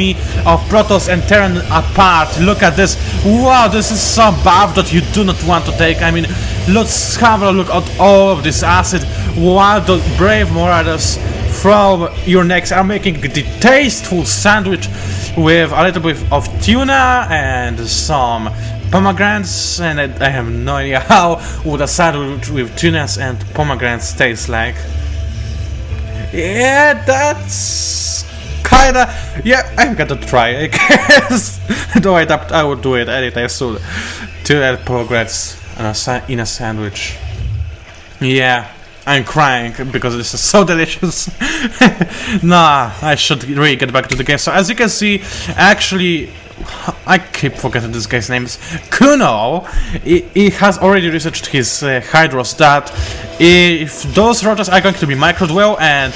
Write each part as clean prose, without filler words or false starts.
army of Protoss and Terran apart. Look at this. Wow, this is some buff that you do not want to take. I mean, let's have a look at all of this acid while the brave Marauders from your necks are making the tasteful sandwich with a little bit of tuna and some pomegranates, and I have no idea how would a sandwich with tunas and pomegranates taste like. Yeah, that's kinda... yeah, I'm gonna try, I guess. Though I would do it anytime soon. To add pomegranates in a sandwich. Yeah, I'm crying because this is so delicious. Nah, I should really get back to the game. So as you can see, actually, I keep forgetting this guy's name. Kuno. He has already researched his Hydros that if those routers are going to be microed well and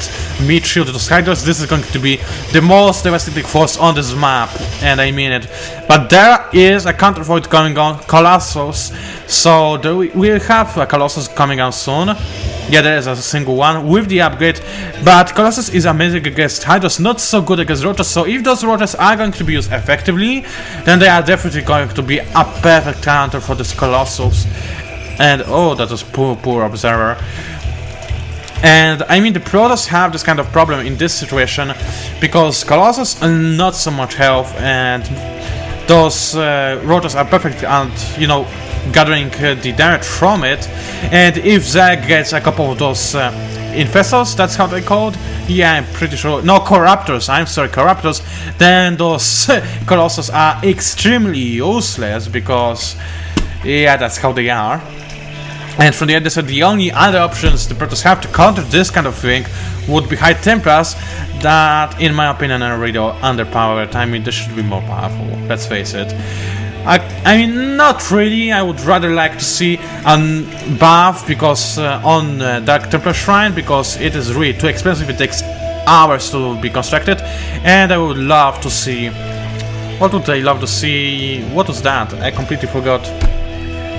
meat shield those Hydros, this is going to be the most devastating force on this map, and I mean it. But there is a counter void coming on, Colossus. So we'll have a Colossus coming out soon. Yeah, there is a single one with the upgrade, but Colossus is amazing against Hydros, not so good against Rotors, so if those Rotors are going to be used effectively, then they are definitely going to be a perfect counter for this Colossus. And oh, that was poor observer. And I mean, the Protoss have this kind of problem in this situation, because Colossus are not so much health, and those Rotors are perfect at, you know, gathering the damage from it. And if Zeg gets a couple of those Infestors, that's how they're called? Yeah, I'm pretty sure. No, Corruptors, I'm sorry, Corruptors. Then those Colossus are extremely useless, because, yeah, that's how they are. And from the other side, the only other options the Protoss have to counter this kind of thing would be High Templars, that, in my opinion, are really underpowered. I mean, they should be more powerful, let's face it. I mean, not really. I would rather like to see a buff because on Dark Templar Shrine, because it is really too expensive. It takes hours to be constructed, and I would love to see... what would I love to see? What was that? I completely forgot.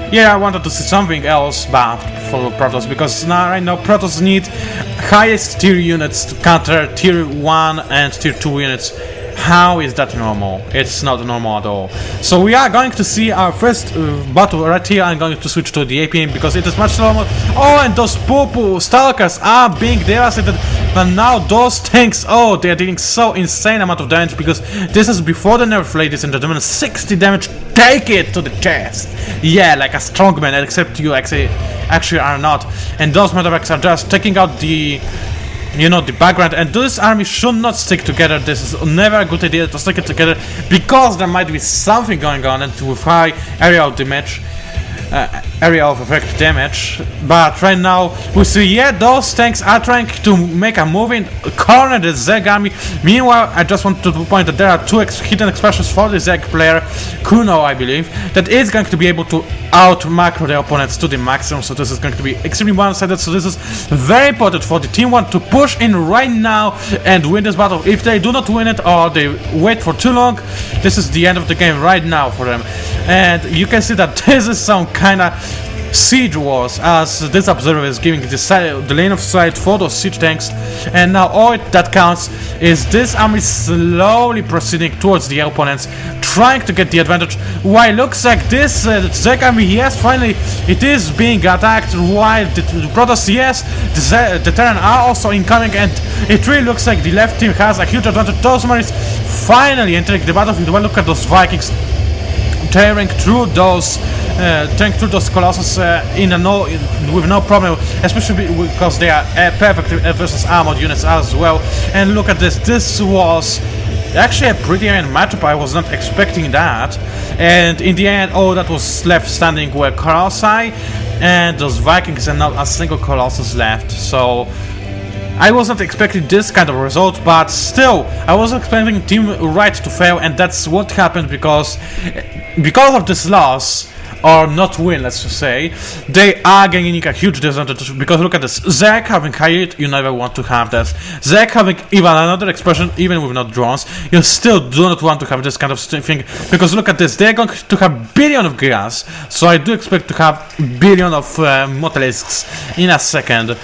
Yeah, I wanted to see something else buffed for Protoss, because now right now Protoss need highest tier units to counter tier 1 and tier 2 units. How is that normal? It's not normal at all. So we are going to see our first battle right here. I'm going to switch to the APM because it is much normal. Oh, and those poo-poo Stalkers are being devastated. But now those tanks, oh, they are dealing so insane amount of damage, because this is before the nerf, ladies and gentlemen. 60 damage, take it to the chest. Yeah, like a strongman, except you actually are not. And those Medevacs are just taking out the... you know, the background, and this army should not stick together. This is never a good idea to stick it together, because there might be something going on, and with high area of damage, area of effect damage. But right now we see, yeah, those tanks are trying to make a move in, corner the Zeg army. Meanwhile, I just want to point that there are two hidden expressions for the Zeg player, Kuno, I believe, that is going to be able to out macro the opponents to the maximum. So this is going to be extremely one-sided. So this is very important for the team 1 to push in right now and win this battle. If they do not win it, or they wait for too long, this is the end of the game right now for them. And you can see that this is some kind of siege wars, as this observer is giving the lane of sight for those siege tanks. And now all that counts is this army slowly proceeding towards the opponents, trying to get the advantage. While it looks like this Zeg army, yes, finally it is being attacked, while the Protoss, yes, the Terran are also incoming, and it really looks like the left team has a huge advantage. Those Marines finally entering the battlefield. Well, look at those Vikings tearing through those Colossus with no problem, especially because they are perfect versus armored units as well. And look at this. This was actually a pretty end matchup. I was not expecting that. And in the end, all that was left standing were Colossi and those Vikings, and not a single Colossus left. So I was not expecting this kind of result, but still, I was expecting Team Right to fail, and that's what happened, because of this loss, or not win, let's just say, they are gaining a huge disadvantage. Because look at this, Zeg having high yield, you never want to have that. Zeg having even another expression, even with not drones, you still do not want to have this kind of thing. Because look at this, they're going to have billion of gas, so I do expect to have billion of Motelisks in a second.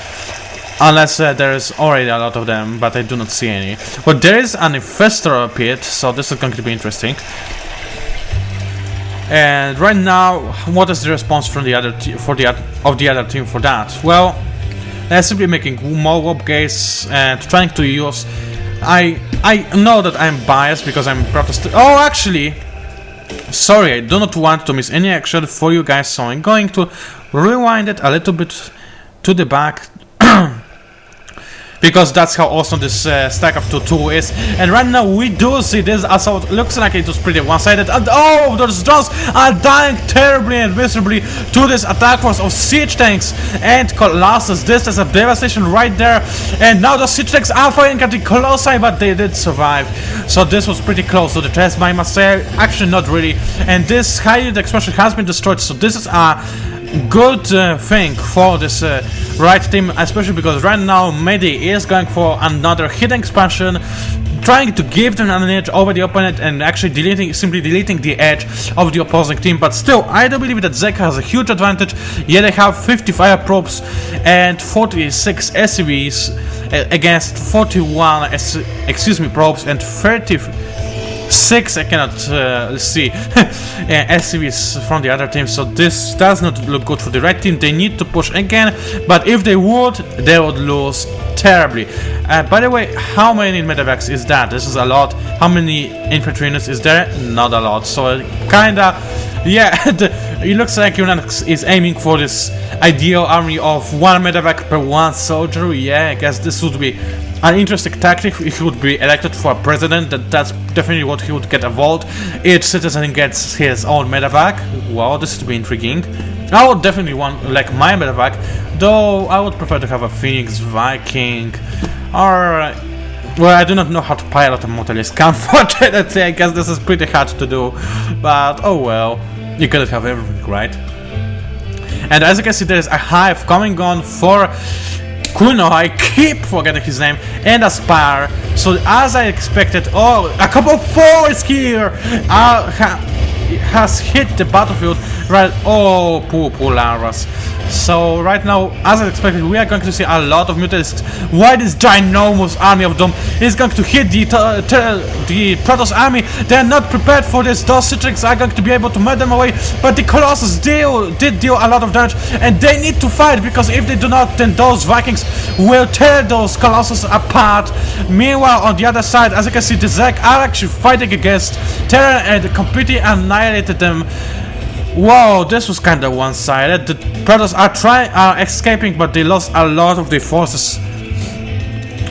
Unless there is already a lot of them, but I do not see any. But there is an infestor pit, so this is going to be interesting. And right now, what is the response from the other the other team for that? Well, they're simply making more warp gates and trying to use. I know that I'm biased because I'm protesting. Oh, actually, sorry, I do not want to miss any action for you guys, so I'm going to rewind it a little bit to the back. Because that's how awesome this Starcraft 2 is. And right now we do see this assault. Looks like it was pretty one-sided. And oh, those drones are dying terribly and miserably to this attack force of siege tanks and Colossus. This is a devastation right there. And now the siege tanks are firing at the Colossi, but they did survive. So this was pretty close to the test, but I must say, actually not really. And this high yield expansion has been destroyed. So this is a good thing for this right team, especially because right now Medi is going for another hidden expansion, trying to give them an edge over the opponent and actually simply deleting the edge of the opposing team. But still, I do believe that Zek has a huge advantage. Yeah, they have 50 fire probes and 46 SCVs against 41 probes and 36, I cannot see, SCVs from the other team, so this does not look good for the right team. They need to push again, but if they would lose terribly. By the way, how many medevacs is that? This is a lot. How many infantry units is there? Not a lot, so kinda, yeah, it looks like Unix is aiming for this ideal army of 1 medevac per 1 soldier. Yeah, I guess this would be an interesting tactic if he would be elected for president. That's definitely what he would get a vote. Each citizen gets his own medevac. Wow, this would be intriguing. I would definitely want like my medevac, though I would prefer to have a Phoenix, Viking, or well, I do not know how to pilot a Motorless. Unfortunately, I guess this is pretty hard to do, but oh well, you cannot have everything, right? And as you can see, there is a hive coming on for Kuno, I keep forgetting his name, and Aspire. So as I expected, oh, a couple of fours here has hit the battlefield, right? Oh, poor Laras. So right now, as I expected, we are going to see a lot of mutants. Why this ginormous army of them is going to hit the Protoss army? They're not prepared for this. Those Citrix are going to be able to melt them away, but the Colossus did deal a lot of damage, and they need to fight, because if they do not, then those Vikings will tear those Colossus apart. Meanwhile, on the other side, as you can see, the Zek are actually fighting against Terran and completely annihilated them. Whoa, this was kinda one-sided. The Protoss are escaping, but they lost a lot of their forces.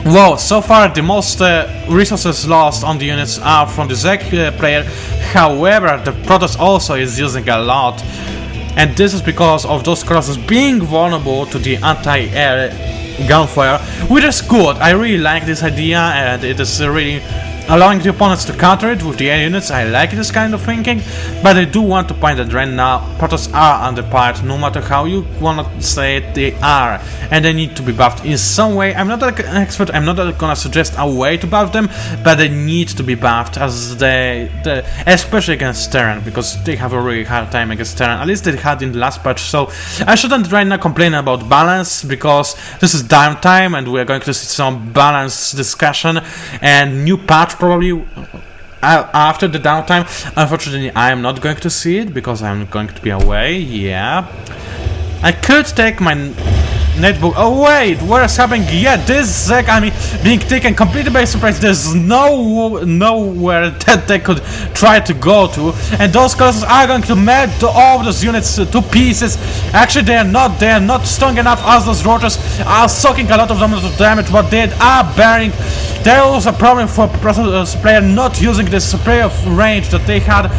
Whoa, so far the most resources lost on the units are from the Zek player. However, the Protoss also is using a lot, and this is because of those Colossus being vulnerable to the anti-air gunfire, which is good. I really like this idea, and it is really allowing the opponents to counter it with the air units. I like this kind of thinking, but I do want to point that right now Protoss are underpowered, no matter how you wanna say it, they are, and they need to be buffed in some way. I'm not an expert, I'm not gonna suggest a way to buff them, but they need to be buffed, as especially against Terran, because they have a really hard time against Terran, at least they had in the last patch. So I shouldn't right now complain about balance, because this is downtime and we're going to see some balance discussion and new patch probably after the downtime. Unfortunately, I am not going to see it because I'm going to be away. Yeah, I could take my netbook. Oh wait, what is happening? Yeah, this Zek army being taken completely by surprise. There's nowhere that they could try to go to, and those Colossus are going to melt all of those units to pieces. Actually, they are not strong enough, as those rotors are soaking a lot of damage, but they are bearing. There was a problem for Protoss player not using the spray of range that they had,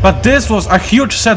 but this was a huge set.